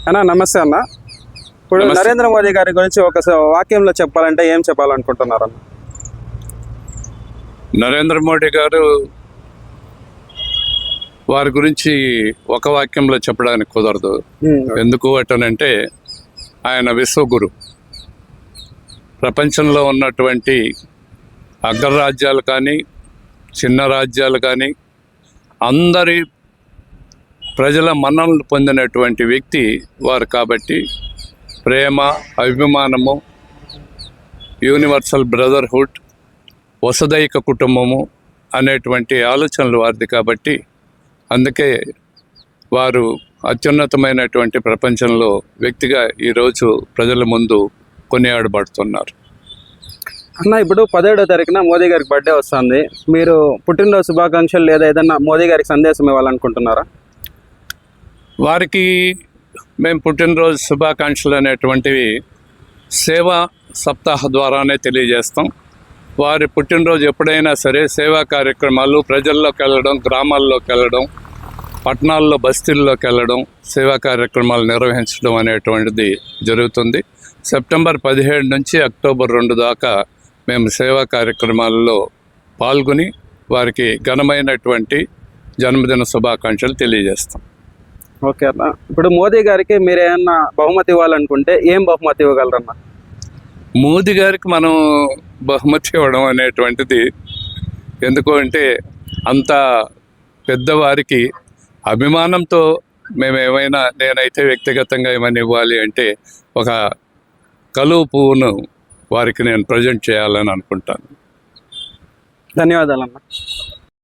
అన్న నమస్తే అన్న. ఇప్పుడు నరేంద్ర మోదీ గారి గురించి ఒక వాక్యంలో చెప్పాలంటే ఏం చెప్పాలనుకుంటున్నారు అన్న? నరేంద్ర మోడీ గారు వారి గురించి ఒక వాక్యంలో చెప్పడానికి కుదరదు. ఎందుకు అటనంటే ఆయన విశ్వగురు. ప్రపంచంలో ఉన్నటువంటి అగ్రరాజ్యాలు కానీ చిన్న రాజ్యాలు కానీ అందరి ప్రజల మన్ననలు పొందినటువంటి వ్యక్తి వారు. కాబట్టి ప్రేమ, అభిమానము, యూనివర్సల్ బ్రదర్హుడ్, వసుదైక కుటుంబము అనేటువంటి ఆలోచనలు వారిది. కాబట్టి అందుకే వారు అత్యున్నతమైనటువంటి ప్రపంచంలో వ్యక్తిగా ఈరోజు ప్రజల ముందు కొనియాడబడుతున్నారు. అన్న, ఇప్పుడు 17వ తారీఖున మోదీ గారికి బర్త్డే వస్తుంది. మీరు పుట్టినరోజు శుభాకాంక్షలు లేదా ఏదన్నా మోదీ గారికి సందేశం ఇవ్వాలనుకుంటున్నారా? వారికి మేము పుట్టినరోజు శుభాకాంక్షలు అనేటువంటివి సేవా సప్తాహ ద్వారానే తెలియజేస్తాం. వారి పుట్టినరోజు ఎప్పుడైనా సరే సేవా కార్యక్రమాలు, ప్రజల్లోకి వెళ్ళడం, గ్రామాల్లోకి వెళ్ళడం, పట్టణాల్లో బస్తీల్లోకి వెళ్ళడం, సేవా కార్యక్రమాలు నిర్వహించడం అనేటువంటిది జరుగుతుంది. సెప్టెంబర్ 17 నుంచి అక్టోబర్ 2 దాకా మేము సేవా కార్యక్రమాల్లో పాల్గొని వారికి ఘనమైనటువంటి జన్మదిన శుభాకాంక్షలు తెలియజేస్తాం. ఓకే అన్న. ఇప్పుడు మోదీ గారికి మీరు ఏమన్నా బహుమతి ఇవ్వాలనుకుంటే ఏం బహుమతి ఇవ్వగలరన్న? మోదీ గారికి మనం బహుమతి ఇవ్వడం అనేటువంటిది ఎందుకు అంటే అంత పెద్దవారికి అభిమానంతో మేము ఏమైనా, నేనైతే వ్యక్తిగతంగా ఏమైనా ఇవ్వాలి అంటే ఒక కలువ పువ్వును వారికి నేను ప్రజెంట్ చేయాలని అనుకుంటాను. ధన్యవాదాలన్న.